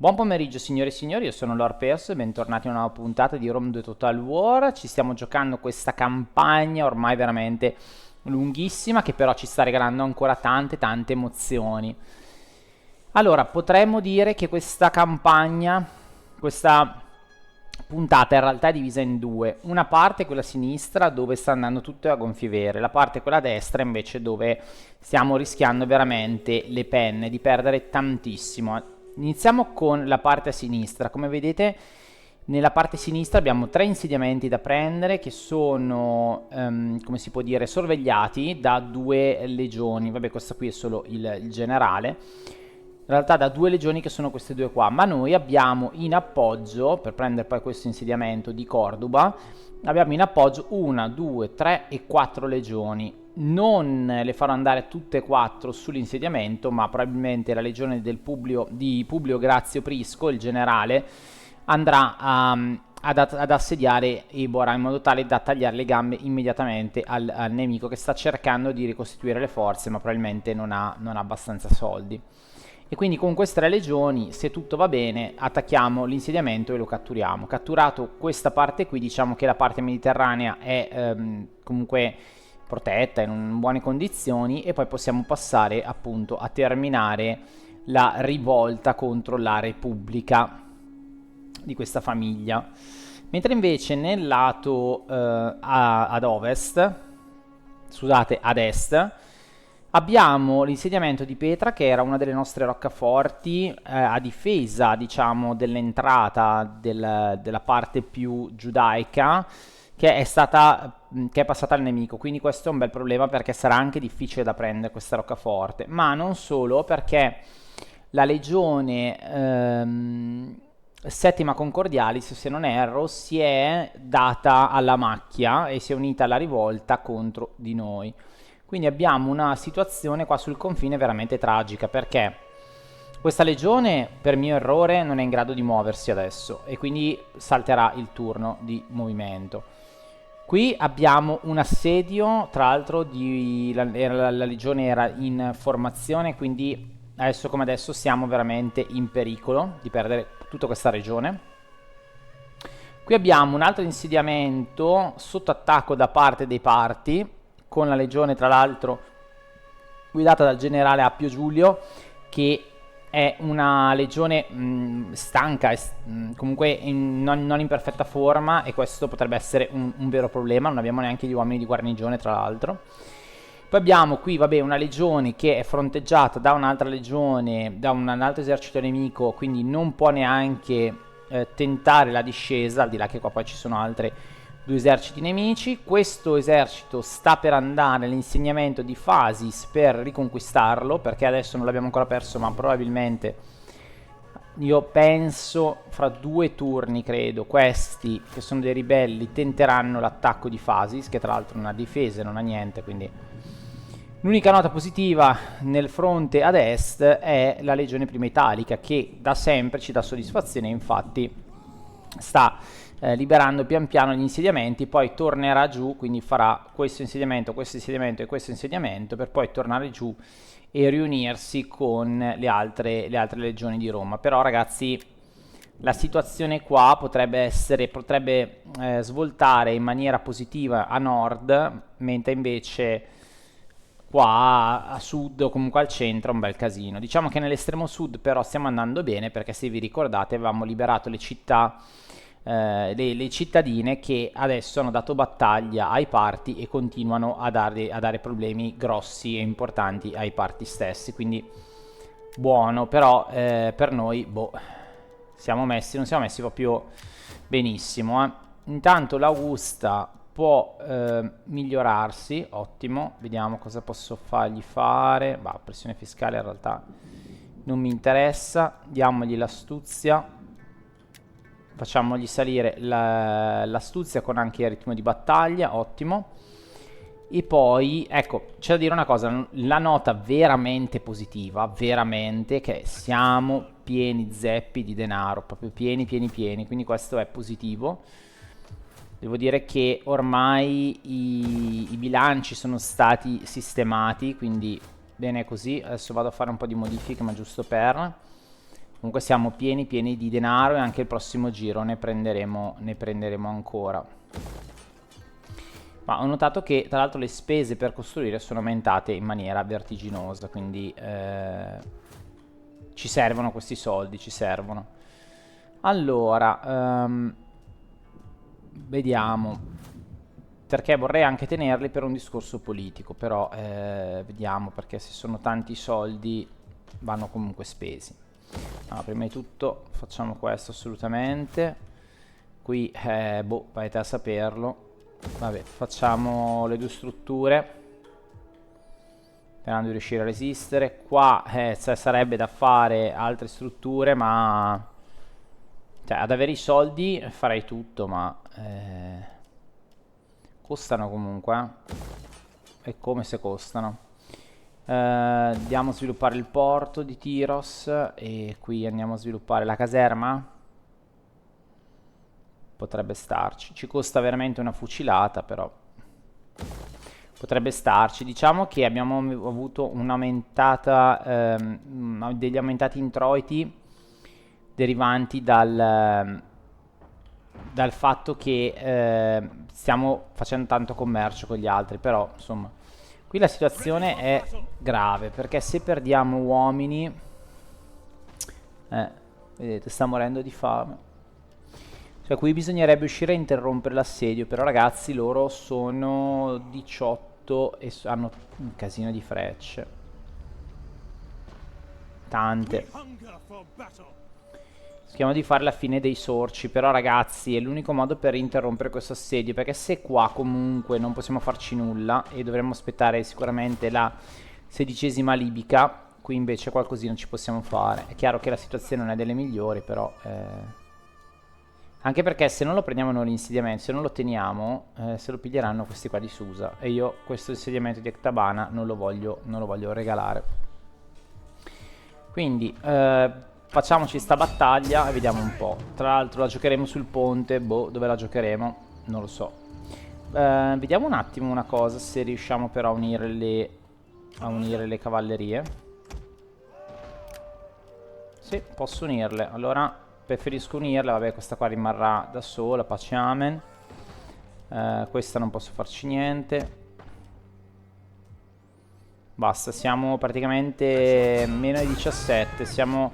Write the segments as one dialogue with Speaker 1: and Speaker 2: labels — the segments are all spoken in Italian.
Speaker 1: Buon pomeriggio signore e signori, io sono Lord Perso e bentornati a una nuova puntata di Rome 2 Total War. Ci stiamo giocando questa campagna ormai veramente lunghissima che però ci sta regalando ancora tante emozioni. Allora, potremmo dire che questa campagna, questa puntata in realtà è divisa in due. Una parte è quella a sinistra dove sta andando tutto a gonfie vere, la parte quella a destra invece dove stiamo rischiando veramente le penne di perdere tantissimo. Iniziamo con la parte a sinistra. Come vedete, nella parte sinistra abbiamo tre insediamenti da prendere che sono, come si può dire, sorvegliati da due legioni. Vabbè, questo qui è solo il generale. In realtà da due legioni che sono queste due qua, ma noi abbiamo in appoggio, per prendere poi questo insediamento di Corduba, abbiamo in appoggio una, due, tre e quattro legioni. Non le farò andare tutte e quattro sull'insediamento, ma probabilmente la legione di Publio Grazio Prisco, il generale, andrà ad assediare Ebora in modo tale da tagliare le gambe immediatamente al nemico che sta cercando di ricostituire le forze, ma probabilmente non ha abbastanza soldi. E quindi con queste tre legioni, se tutto va bene, attacchiamo l'insediamento e lo catturiamo. Catturato questa parte qui, diciamo che la parte mediterranea è comunque protetta, in buone condizioni, e poi possiamo passare appunto a terminare la rivolta contro la Repubblica di questa famiglia. Mentre invece nel lato ad ovest, scusate, ad est, abbiamo l'insediamento di Petra, che era una delle nostre roccaforti a difesa, diciamo, dell'entrata della parte più giudaica, che è passata al nemico. Quindi questo è un bel problema perché sarà anche difficile da prendere questa roccaforte. Ma non solo, perché la legione settima Concordialis, se non erro, si è data alla macchia e si è unita alla rivolta contro di noi. Quindi abbiamo una situazione qua sul confine veramente tragica, perché questa legione, per mio errore, non è in grado di muoversi adesso e quindi salterà il turno di movimento. Qui abbiamo un assedio, tra l'altro la legione era in formazione, quindi adesso come adesso siamo veramente in pericolo di perdere tutta questa regione. Qui abbiamo un altro insediamento sotto attacco da parte dei parti, con la legione tra l'altro guidata dal generale Appio Giulio, che è una legione stanca, comunque non in perfetta forma, e questo potrebbe essere un vero problema. Non abbiamo neanche gli uomini di guarnigione tra l'altro. Poi abbiamo qui, vabbè, una legione che è fronteggiata da un'altra legione, da un altro esercito nemico, quindi non può neanche tentare la discesa, al di là che qua poi ci sono altre due eserciti nemici. Questo esercito sta per andare all'insegnamento di Fasis per riconquistarlo, perché adesso non l'abbiamo ancora perso, ma probabilmente, io penso, fra 2 turni, credo, questi, che sono dei ribelli, tenteranno l'attacco di Fasis, che tra l'altro non ha difese, non ha niente, quindi l'unica nota positiva nel fronte ad est è la legione prima italica, che da sempre ci dà soddisfazione. Infatti sta liberando pian piano gli insediamenti, poi tornerà giù, quindi farà questo insediamento e questo insediamento, per poi tornare giù e riunirsi con le altre legioni di Roma. Però ragazzi, la situazione qua potrebbe svoltare in maniera positiva a nord, mentre invece qua a sud o comunque al centro è un bel casino. Diciamo che nell'estremo sud però stiamo andando bene, perché se vi ricordate avevamo liberato le città, le cittadine, che adesso hanno dato battaglia ai parti e continuano a dare problemi grossi e importanti ai parti stessi. Quindi buono, però per noi non siamo messi proprio benissimo. Intanto l'Augusta può migliorarsi, ottimo. Vediamo cosa posso fargli fare. Pressione fiscale in realtà non mi interessa. Diamogli l'astuzia, facciamogli salire l'astuzia con anche il ritmo di battaglia, ottimo. E poi, ecco, c'è da dire una cosa, la nota veramente positiva, veramente, che siamo pieni zeppi di denaro, proprio pieni, quindi questo è positivo. Devo dire che ormai i bilanci sono stati sistemati, quindi bene così. Adesso vado a fare un po' di modifiche, ma giusto per... Comunque siamo pieni pieni di denaro e anche il prossimo giro ne prenderemo ancora. Ma ho notato che tra l'altro le spese per costruire sono aumentate in maniera vertiginosa, quindi ci servono questi soldi, ci servono. Allora, vediamo, perché vorrei anche tenerli per un discorso politico, però vediamo, perché se sono tanti soldi vanno comunque spesi. Allora, prima di tutto facciamo questo assolutamente. Qui, boh, vai te a saperlo. Vabbè, facciamo le 2 strutture sperando di riuscire a resistere. Qua sarebbe da fare altre strutture, ma cioè, ad avere i soldi farei tutto, ma costano comunque. È come se costano. Andiamo a sviluppare il porto di Tyros e qui andiamo a sviluppare la caserma. Potrebbe starci. Ci costa veramente una fucilata, però potrebbe starci. Diciamo che abbiamo avuto un'aumentata degli aumentati introiti derivanti dal fatto che stiamo facendo tanto commercio con gli altri. Però insomma qui la situazione è grave, perché se perdiamo uomini vedete, sta morendo di fame. Cioè qui bisognerebbe uscire a interrompere l'assedio, però ragazzi loro sono 18 e hanno un casino di frecce. Tante. Rischiamo di fare la fine dei sorci, però ragazzi è l'unico modo per interrompere questo assedio, perché se qua comunque non possiamo farci nulla e dovremmo aspettare sicuramente la 16ª libica, qui invece qualcosina ci possiamo fare. È chiaro che la situazione non è delle migliori, però anche perché se non lo prendiamo noi l'insediamento, se non lo teniamo, se lo piglieranno questi qua di Susa. E io questo insediamento di Ectabana non lo voglio regalare. Quindi facciamoci sta battaglia e vediamo un po'. Tra l'altro la giocheremo sul ponte, boh, dove la giocheremo? Non lo so. Vediamo un attimo una cosa, se riusciamo però a unire le cavallerie. Sì, posso unirle. Allora preferisco unirla, vabbè questa qua rimarrà da sola, pace amen. Questa non posso farci niente. Basta, siamo praticamente meno di 17, siamo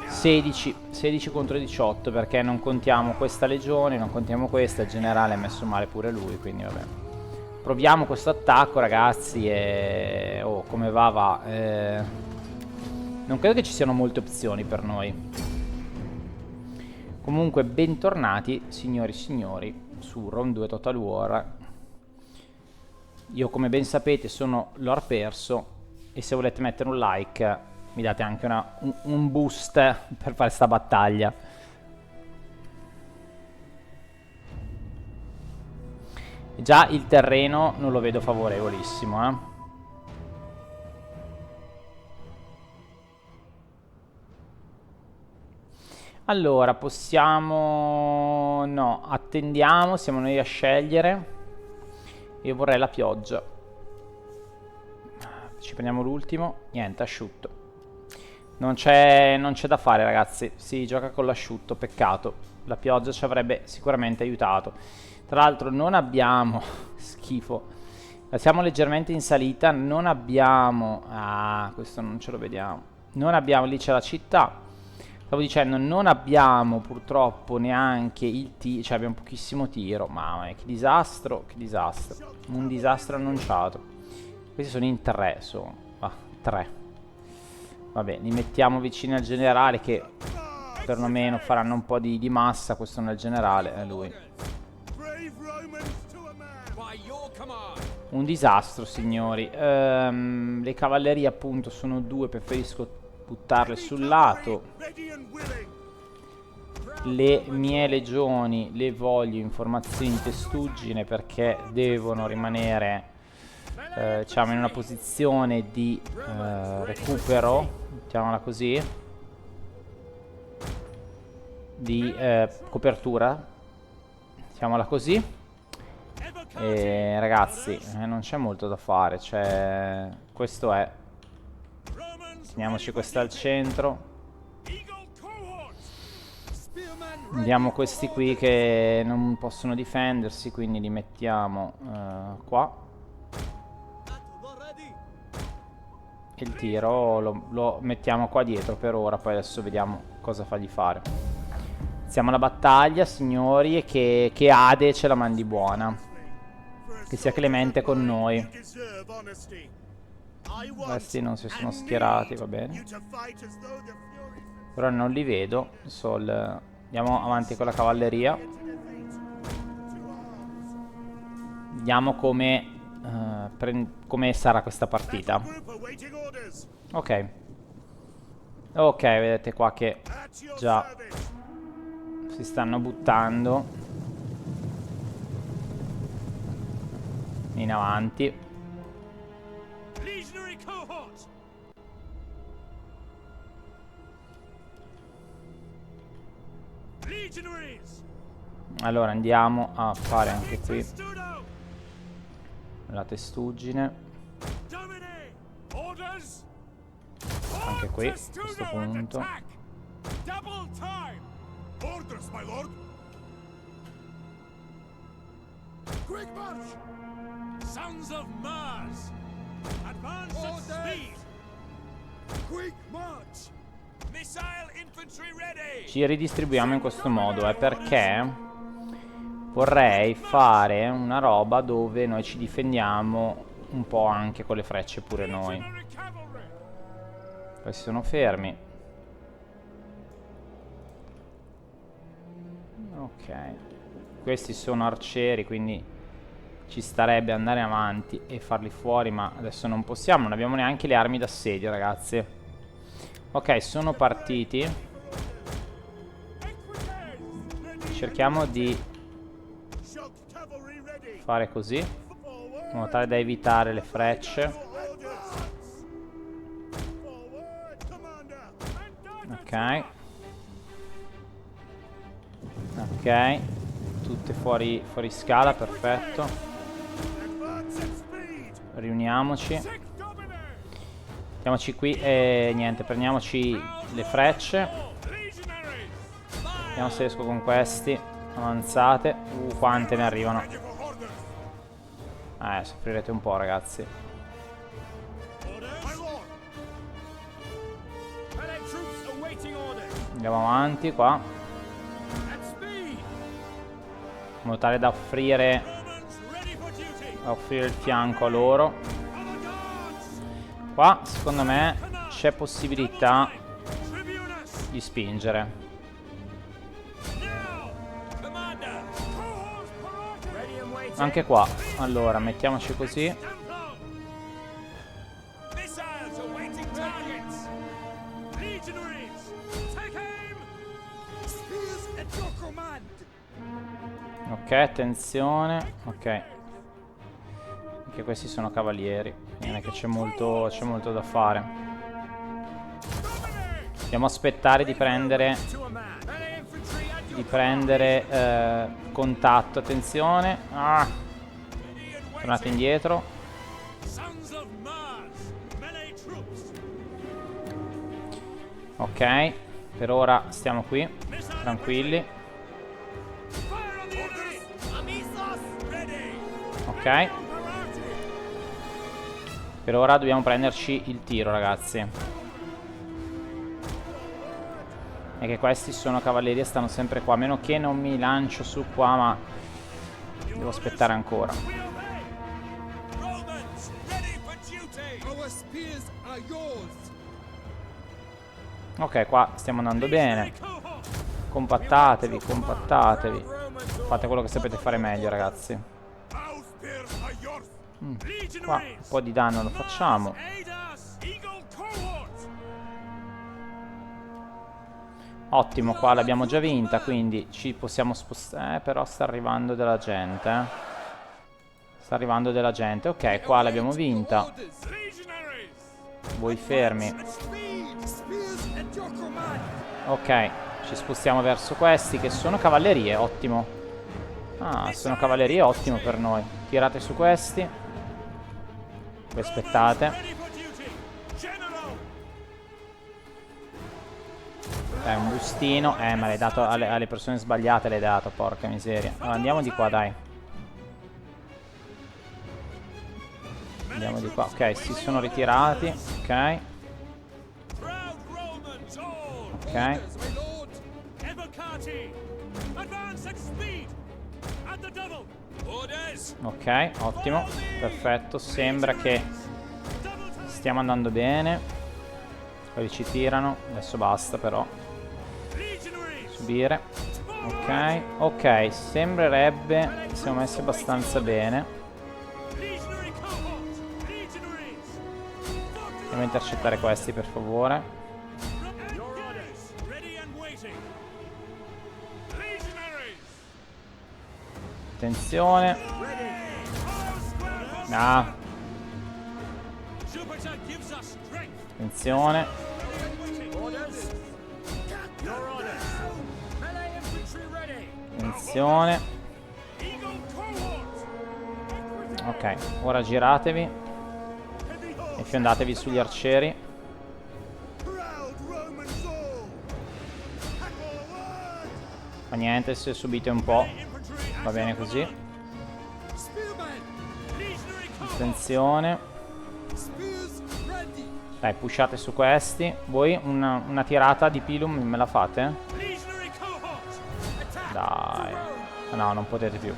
Speaker 1: 16 contro 18, perché non contiamo questa legione, non contiamo questa, il generale ha messo male pure lui, quindi vabbè. Proviamo questo attacco ragazzi e... oh, come va. Non credo che ci siano molte opzioni per noi. Comunque bentornati signori e signori su Rome 2 Total War. Io come ben sapete sono Lord Perso e se volete mettere un like mi date anche un boost per fare sta battaglia. E già il terreno non lo vedo favorevolissimo, Allora, possiamo... no, attendiamo, siamo noi a scegliere. Io vorrei la pioggia. Ci prendiamo l'ultimo. Niente, asciutto. Non c'è da fare, ragazzi. Si gioca con l'asciutto, peccato. La pioggia ci avrebbe sicuramente aiutato. Tra l'altro non abbiamo... schifo. Siamo leggermente in salita. Non abbiamo... ah, questo non ce lo vediamo. Non abbiamo... lì c'è la città. Stavo dicendo, non abbiamo purtroppo neanche il tiro, cioè abbiamo pochissimo tiro. Mamma mia, che disastro, che disastro. Un disastro annunciato. Questi sono in 3, sono. Ah, 3. Vabbè, li mettiamo vicini al generale che perlomeno faranno un po' di massa. Questo non è il generale, è lui. Un disastro, signori. Le cavallerie appunto sono 2, preferisco buttarle sul lato. Le mie legioni le voglio in formazione in testuggine perché devono rimanere diciamo in una posizione di recupero, mettiamola così, di copertura, mettiamola così. E ragazzi non c'è molto da fare, cioè questo è. Teniamoci questa al centro. Andiamo questi qui che non possono difendersi, quindi li mettiamo qua. E il tiro lo mettiamo qua dietro per ora, poi adesso vediamo cosa fargli fare. Iniziamo la battaglia, signori, e che Ade ce la mandi buona. Che sia clemente con noi. Questi non si sono schierati, va bene. Però non li vedo. Andiamo avanti con la cavalleria. Vediamo come sarà questa partita. Ok. Ok, vedete qua che già si stanno buttando in avanti. Allora andiamo a fare anche qui la testuggine. Anche qui a questo punto.
Speaker 2: Sons of Mars, advance at speed. Quick march. Missile infantry ready.
Speaker 1: Ci ridistribuiamo in questo modo, perché vorrei fare una roba dove noi ci difendiamo un po' anche con le frecce pure noi. Questi sono fermi. Ok. Questi sono arcieri, quindi ci starebbe andare avanti e farli fuori, ma adesso non possiamo, non abbiamo neanche le armi d'assedio, ragazzi. Ok, sono partiti. Cerchiamo di fare così, in modo tale da evitare le frecce. Ok. Ok. Tutte fuori scala, perfetto. Riuniamoci. Mettiamoci qui e niente, prendiamoci le frecce. Vediamo se riesco con questi. Avanzate. Quante ne arrivano. Soffrirete un po', ragazzi. Andiamo avanti qua, in modo tale da offrire il fianco a loro. Qua secondo me c'è possibilità di spingere. Anche qua. Allora mettiamoci così. Ok, attenzione. Ok. Anche questi sono cavalieri. Non è che c'è molto da fare. Dobbiamo aspettare di prendere contatto. Attenzione. Tornate indietro. Ok. Per ora stiamo qui, tranquilli. Ok. Per ora dobbiamo prenderci il tiro, ragazzi. E che questi sono cavalleria, stanno sempre qua. A meno che non mi lancio su qua, ma devo aspettare ancora. Ok, qua stiamo andando bene. Compattatevi, compattatevi. Fate quello che sapete fare meglio, ragazzi. Qua un po' di danno lo facciamo. Ottimo, qua l'abbiamo già vinta, quindi ci possiamo spostare. Però sta arrivando della gente. Sta arrivando della gente. Ok, qua l'abbiamo vinta. Voi fermi. Ok, ci spostiamo verso questi che sono cavallerie, ottimo. Sono cavallerie, ottimo per noi. Tirate su questi. Voi aspettate. un bustino. Ma l'hai dato alle persone sbagliate, l'hai dato, porca miseria. Allora, andiamo di qua, dai. Andiamo di qua. Ok, si sono ritirati. Ok. Ok. Ok, ottimo. Perfetto. Sembra che stiamo andando bene. Quelli ci tirano. Adesso basta però. Subire. Ok. Ok, sembrerebbe siamo messi abbastanza bene. Andiamo a intercettare questi, per favore. Attenzione. Ah. Attenzione. Attenzione. Ok, ora giratevi e fiondatevi sugli arcieri. Fa niente se subite un po'. Va bene così. Attenzione. Dai, pushate su questi. Voi una tirata di pilum me la fate? Dai. No, non potete più.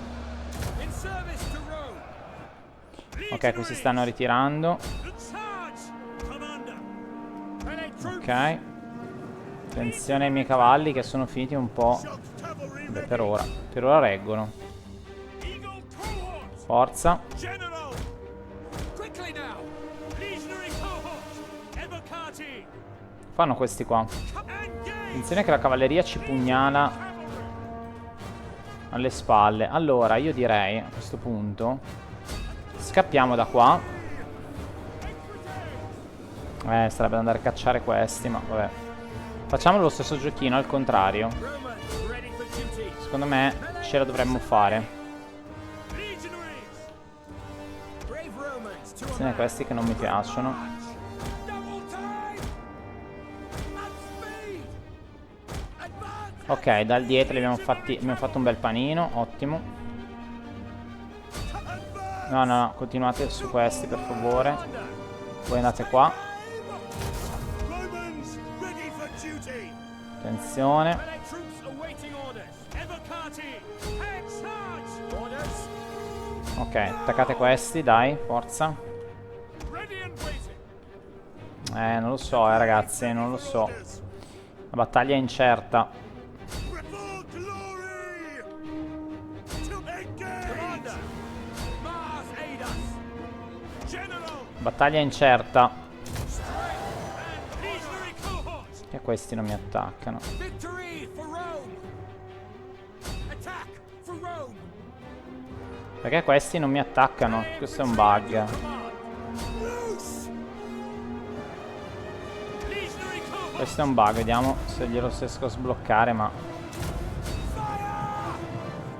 Speaker 1: Ok, questi stanno ritirando. Ok. Attenzione ai miei cavalli che sono finiti un po'. Beh, per ora. Per ora reggono. Forza. Fanno questi qua. Attenzione che la cavalleria ci pugnala alle spalle. Allora, io direi a questo punto scappiamo da qua. Sarebbe da andare a cacciare questi, ma vabbè. Facciamo lo stesso giochino al contrario. Secondo me ce la dovremmo fare. Attenzione a questi che non mi piacciono. Ok, dal dietro abbiamo fatto un bel panino, ottimo. No, no, no, continuate su questi per favore. Voi andate qua. Attenzione. Ok, attaccate questi, dai, forza. Non lo so, ragazzi, non lo so. La battaglia è incerta. Battaglia incerta. E questi non mi attaccano. Perché questi non mi attaccano? Questo è un bug. Questo è un bug, vediamo se glielo riesco a sbloccare, ma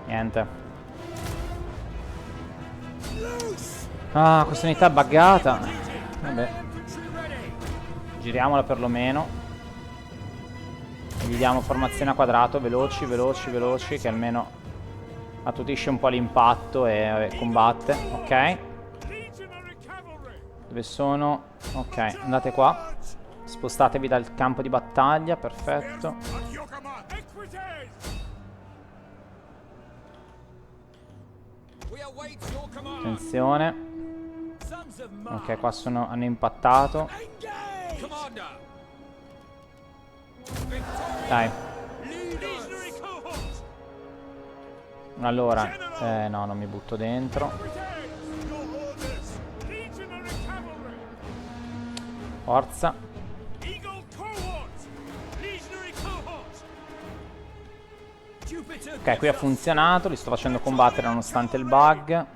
Speaker 1: niente. Ah, questa unità è buggata. Vabbè. Giriamola perlomeno. E gli diamo formazione a quadrato, veloci, veloci, veloci, che almeno attutisce un po' l'impatto e combatte. Ok. Dove sono? Ok, andate qua. Spostatevi dal campo di battaglia, perfetto. Attenzione. Ok, qua hanno impattato. Dai. Allora, no, non mi butto dentro. Forza. Ok, qui ha funzionato, li sto facendo combattere nonostante il bug.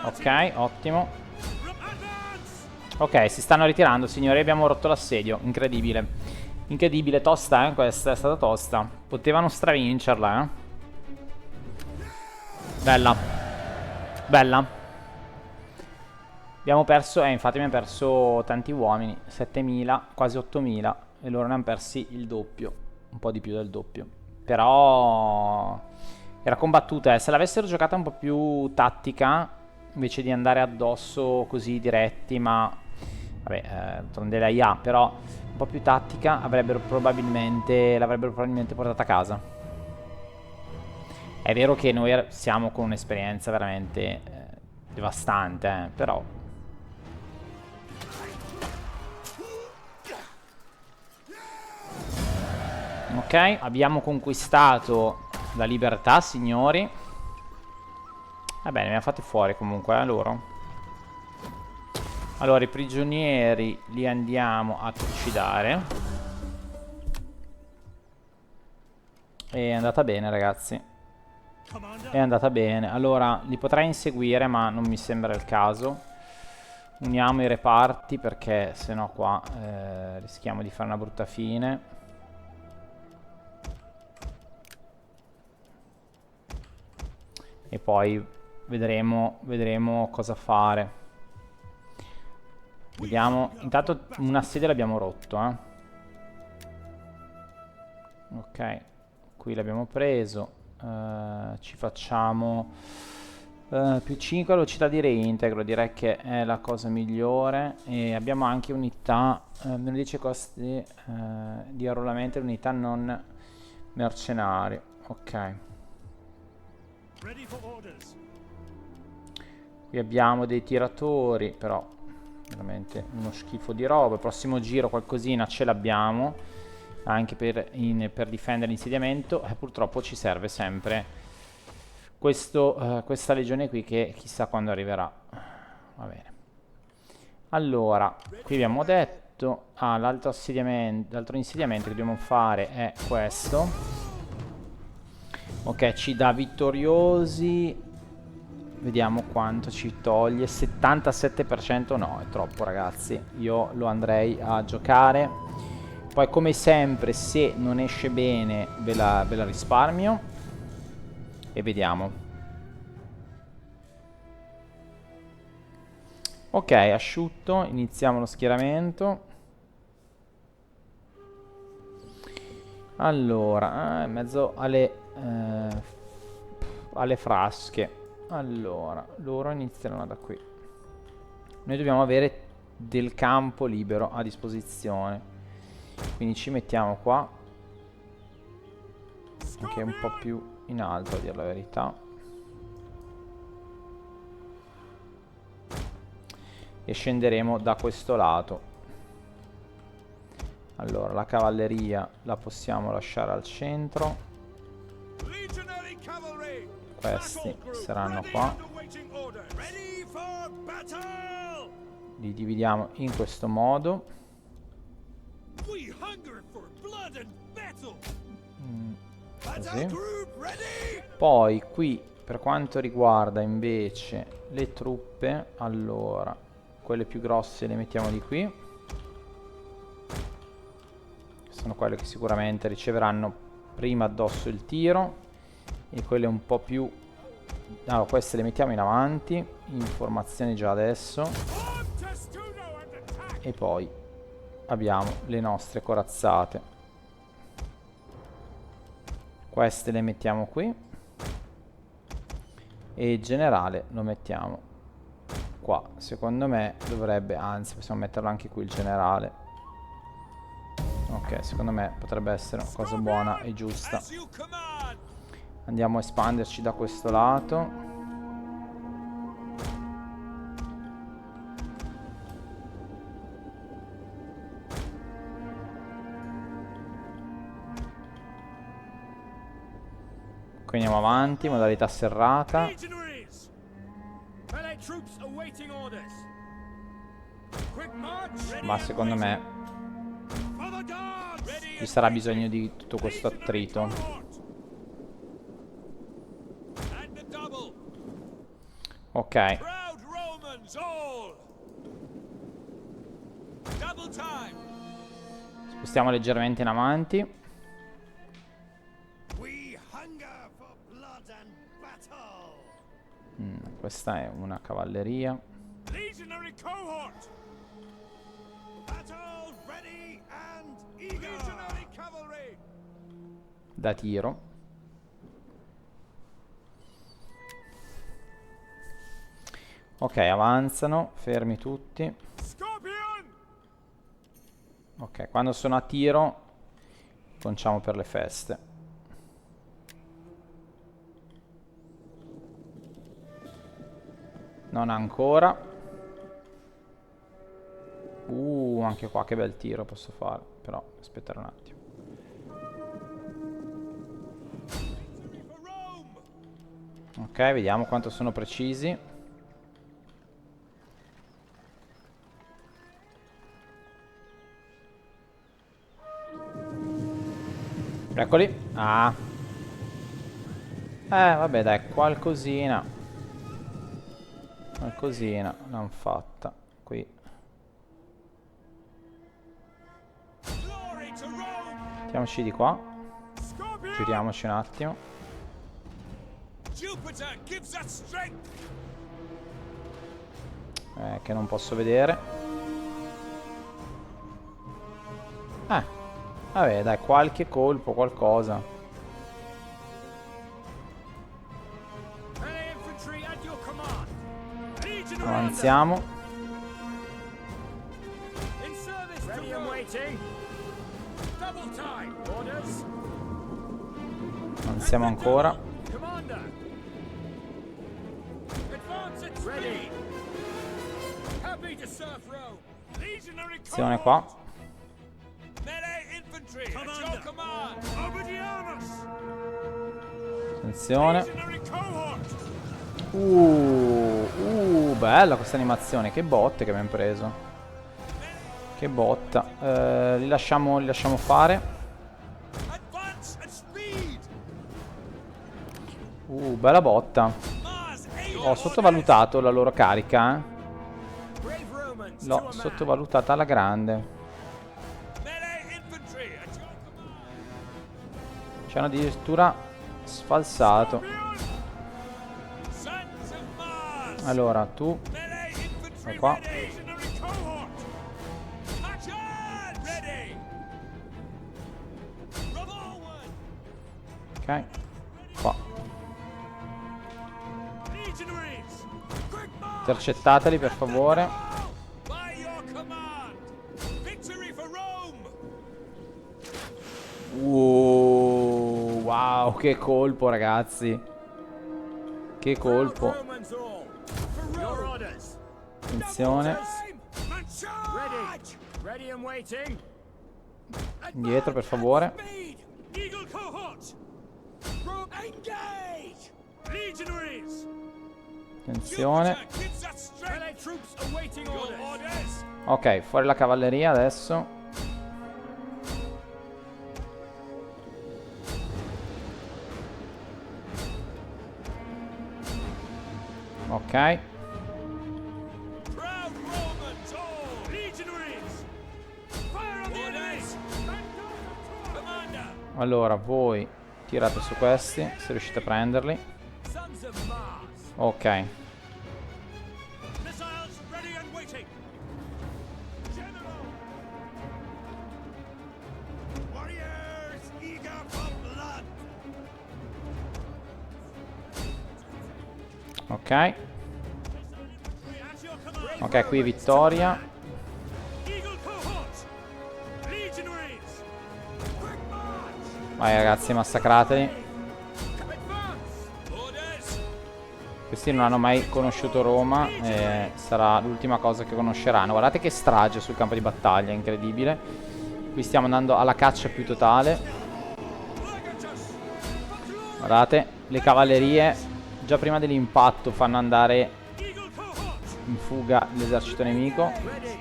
Speaker 1: Ok, ottimo. Ok, si stanno ritirando, signori, abbiamo rotto l'assedio. Incredibile. Incredibile, tosta, questa è stata tosta. Potevano stravincerla, Bella. Bella. Abbiamo perso, infatti abbiamo perso tanti uomini, 7000, quasi 8000, e loro ne hanno persi il doppio, un po' di più del doppio. Però era combattuta, se l'avessero giocata un po' più tattica, invece di andare addosso così diretti, ma vabbè, d'altronde la IA, però un po' più tattica, l'avrebbero probabilmente portata a casa. È vero che noi siamo con un'esperienza veramente devastante, però. Ok, abbiamo conquistato la libertà, signori. Va bene, mi ha fatti fuori comunque, loro. Allora, i prigionieri li andiamo a trucidare. È andata bene, ragazzi. È andata bene. Allora, li potrei inseguire, ma non mi sembra il caso. Uniamo i reparti, perché sennò qua rischiamo di fare una brutta fine. E poi vedremo cosa fare. Vediamo. Intanto un assedio l'abbiamo rotto, Ok, qui l'abbiamo preso. Ci facciamo più 5 velocità di reintegro. Direi che è la cosa migliore. E abbiamo anche unità. Meno 10 costi di arruolamento e unità non mercenari. Ok. Qui abbiamo dei tiratori, però veramente uno schifo di roba. Il prossimo giro qualcosina ce l'abbiamo, anche per difendere l'insediamento. Purtroppo ci serve sempre questa legione qui, che chissà quando arriverà. Va bene. Allora, qui abbiamo detto, l'altro insediamento che dobbiamo fare è questo. Ok, ci dà vittoriosi. Vediamo quanto ci toglie. 77%. No, è troppo, ragazzi. Io lo andrei a giocare. Poi, come sempre, se non esce bene ve la risparmio. E vediamo. Ok, asciutto. Iniziamo lo schieramento. Allora, in mezzo alle frasche. Allora, loro inizieranno da qui. Noi dobbiamo avere del campo libero a disposizione. Quindi ci mettiamo qua. Anche un po' più in alto, a dire la verità. E scenderemo da questo lato. Allora, la cavalleria la possiamo lasciare al centro. Questi saranno qua. Li dividiamo in questo modo. Così. Poi qui, per quanto riguarda invece le truppe, allora, quelle più grosse le mettiamo di qui. Sono quelle che sicuramente riceveranno prima addosso il tiro. E quelle un po' più... Allora, queste le mettiamo in avanti, in formazione già adesso. E poi abbiamo le nostre corazzate. Queste le mettiamo qui. E il generale lo mettiamo qua. Secondo me dovrebbe... Anzi, possiamo metterlo anche qui il generale. Ok, secondo me potrebbe essere una cosa buona e giusta. Andiamo a espanderci da questo lato. Qui andiamo avanti, modalità serrata. Ma secondo me ci sarà bisogno di tutto questo attrito. Ok. Spostiamo leggermente in avanti. Questa è una cavalleria.
Speaker 2: Legionary cohort. Battle ready and eager. Legionary cavalry.
Speaker 1: Da tiro. Ok, avanzano, fermi tutti.
Speaker 2: Scorpion.
Speaker 1: Ok, quando sono a tiro conciamo per le feste. Non ancora. Anche qua che bel tiro posso fare. Però aspettare un attimo.
Speaker 2: Victory for Rome.
Speaker 1: Ok, vediamo quanto sono precisi. Eccoli. Ah. Vabbè, dai, qualcosina. Qualcosina l'hanno fatta. Qui.
Speaker 2: Glory to Rome.
Speaker 1: Mettiamoci di qua.
Speaker 2: Scorpion.
Speaker 1: Giriamoci un attimo.
Speaker 2: Jupiter gives us strength.
Speaker 1: Che non posso vedere. Vabbè, dai, qualche colpo, qualcosa.
Speaker 2: Melee infantry at your command. Legionary
Speaker 1: Avanziamo.
Speaker 2: in service. Ready and waiting. Double time. Orders.
Speaker 1: Avanziamo ancora.
Speaker 2: Commander. Advance at ready. Happy to serve Rome. Legionary
Speaker 1: Attenzione qua.
Speaker 2: Melee infantry at your command. Obediamus.
Speaker 1: Attenzione.
Speaker 2: Legionary cohort.
Speaker 1: Bella questa animazione. Che botte che abbiamo preso. Che botta. Li lasciamo fare.
Speaker 2: Advance at speed.
Speaker 1: Bella botta.
Speaker 2: Mars aid.
Speaker 1: Ho sottovalutato la loro carica.
Speaker 2: Brave Romans to a
Speaker 1: L'ho
Speaker 2: man.
Speaker 1: sottovalutata alla grande.
Speaker 2: Melee infantry at your command.
Speaker 1: Ci hanno addirittura sfalsato.
Speaker 2: Sons of Mars.
Speaker 1: Allora, tu.
Speaker 2: Melee infantry
Speaker 1: qua.
Speaker 2: ready. Legionary cohort. Action ready. Forward.
Speaker 1: Ok. Qua.
Speaker 2: Legionaries. Quick march.
Speaker 1: Intercettateli per favore.
Speaker 2: By your command. Victory for Rome.
Speaker 1: Wow, che colpo, ragazzi. Che colpo.
Speaker 2: Romans all. For your orders.
Speaker 1: Attenzione.
Speaker 2: Ready. Ready and waiting.
Speaker 1: Indietro, per favore.
Speaker 2: Speed. Eagle cohort. Engage. Legionaries.
Speaker 1: Attenzione.
Speaker 2: Jupiter gives us strength. Melee troops awaiting orders.
Speaker 1: Ok, fuori la cavalleria adesso. Ok.
Speaker 2: Proud Romans all. Legionaries. Fire on the enemies. Commander.
Speaker 1: Allora, voi tirate su questi, se riuscite a prenderli.
Speaker 2: Sons of Mars.
Speaker 1: Ok.
Speaker 2: Missiles ready and waiting. General. Warriors eager for blood.
Speaker 1: Ok.
Speaker 2: At your command.
Speaker 1: Ok, qui vittoria.
Speaker 2: Eagle cohort. Legionaries. Quick march.
Speaker 1: Vai ragazzi, massacrateli.
Speaker 2: Advance. Orders.
Speaker 1: Questi non hanno mai conosciuto Roma e sarà l'ultima cosa che conosceranno. Guardate che strage sul campo di battaglia, incredibile. Qui stiamo andando alla caccia più totale.
Speaker 2: Legatus.
Speaker 1: Guardate, le cavallerie già prima dell'impatto fanno andare
Speaker 2: Eagle cohort.
Speaker 1: in fuga l'esercito nemico.
Speaker 2: Ready.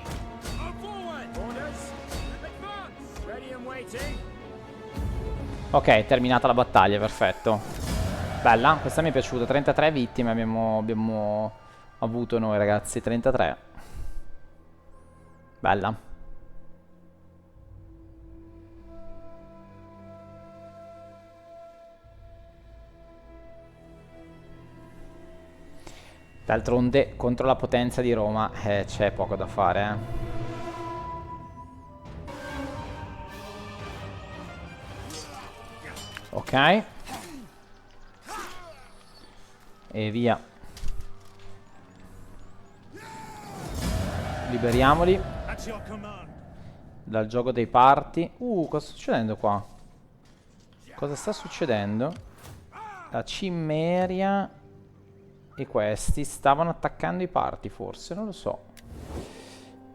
Speaker 2: Forward. Orders. Advance. Ready and waiting.
Speaker 1: Ok, è terminata la battaglia, perfetto. Bella, questa mi è piaciuta. 33 vittime abbiamo avuto noi, ragazzi. 33. Bella. D'altronde contro la potenza di Roma c'è poco da fare, Ok. E via. Liberiamoli
Speaker 2: At your command.
Speaker 1: dal gioco dei parti. Cosa sta succedendo qua? Cosa sta succedendo? La Cimmeria e questi stavano attaccando i parti, forse, non lo so.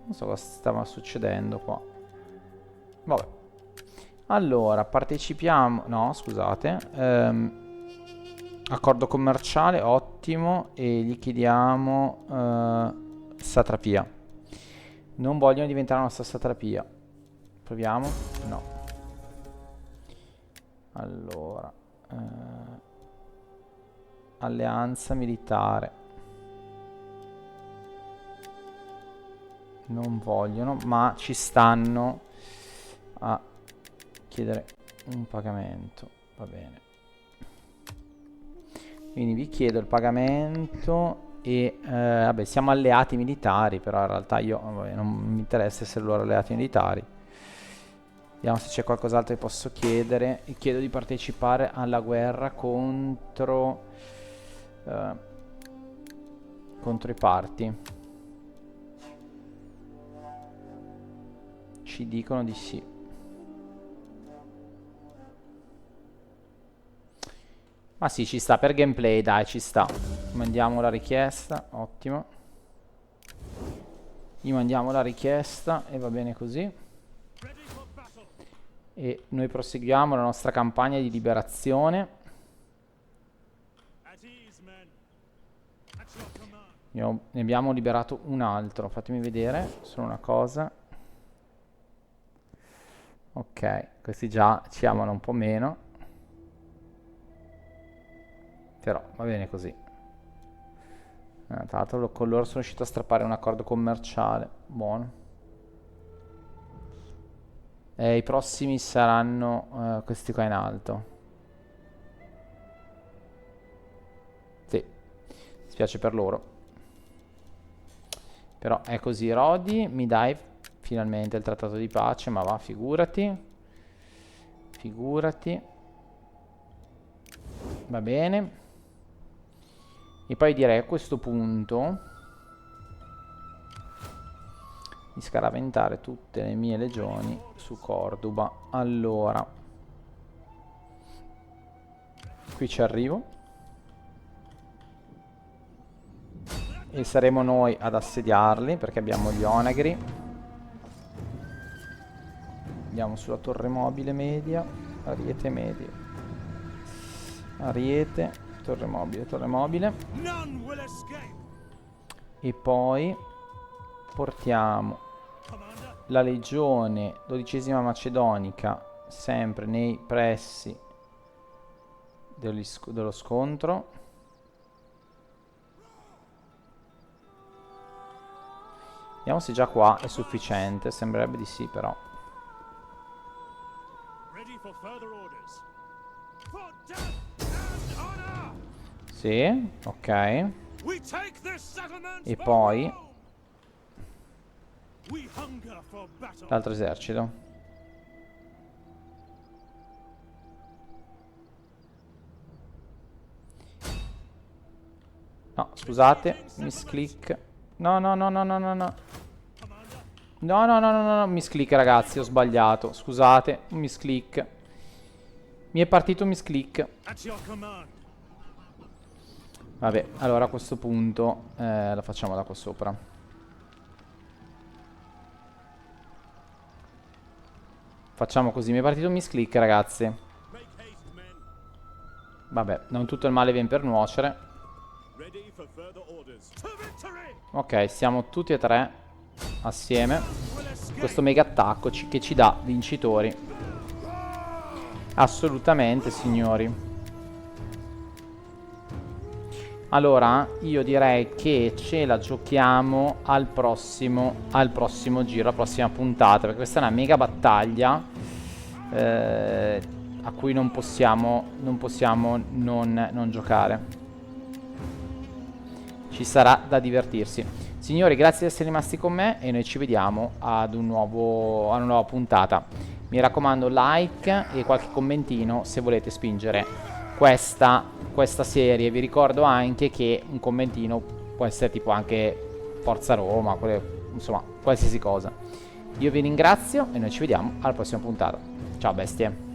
Speaker 1: Non so cosa stava succedendo qua. Vabbè. Allora, partecipiamo... No, scusate. Accordo commerciale, ottimo. E gli chiediamo satrapia. Non vogliono diventare la nostra satrapia. Proviamo? No. Allora, alleanza militare. Non vogliono, ma ci stanno a chiedere un pagamento. Va bene. Quindi vi chiedo il pagamento e vabbè, siamo alleati militari, però in realtà io vabbè, non mi interessa essere loro alleati militari. Vediamo se c'è qualcos'altro che posso chiedere. E chiedo di partecipare alla guerra contro i parti. Ci dicono di sì. Ma sì, ci sta per gameplay, dai, ci sta. Mandiamo la richiesta, ottimo. Gli mandiamo la richiesta e va bene così. E noi proseguiamo la nostra campagna di liberazione. Ne abbiamo liberato un altro, fatemi vedere solo una cosa. Ok, questi già ci amano un po' meno. Però va bene così. Tra l'altro con loro sono riuscito a strappare un accordo commerciale. Buono. I prossimi saranno questi qua in alto. Sì. Mi spiace per loro. Però è così. Rodi, mi dai finalmente il trattato di pace. Ma va, figurati. Figurati. Va bene. E poi direi a questo punto di scaraventare tutte le mie legioni su Corduba. Allora, qui ci arrivo e saremo noi ad assediarli perché abbiamo gli onagri. Andiamo sulla torre mobile media, ariete media, ariete, torre mobile, torre mobile. E poi portiamo la legione 12ª macedonica sempre nei pressi dello scontro. Vediamo se già qua è sufficiente, sembrerebbe di sì però. Sì, ok. E poi l'altro esercito. No, scusate, misclick. No, no, no, no, no, no, no. No, no, no, no, no, no, misclick ragazzi, ho sbagliato. Scusate, un misclick. Mi è partito un misclick. Vabbè, allora a questo punto la facciamo da qua sopra. Facciamo così, mi è partito un misclick ragazzi. Vabbè, non tutto il male viene per nuocere. Ok, siamo tutti e tre assieme. Questo mega attacco che ci dà vincitori. Assolutamente, signori. Allora, io direi che ce la giochiamo al prossimo giro, alla prossima puntata, perché questa è una mega battaglia a cui non possiamo non giocare. ci sarà da divertirsi. Signori, grazie di essere rimasti con me e noi ci vediamo ad una nuova puntata. Mi raccomando, like e qualche commentino se volete spingere questa serie. Vi ricordo anche che un commentino può essere tipo anche Forza Roma, insomma, qualsiasi cosa. Io vi ringrazio e noi ci vediamo alla prossima puntata. Ciao bestie.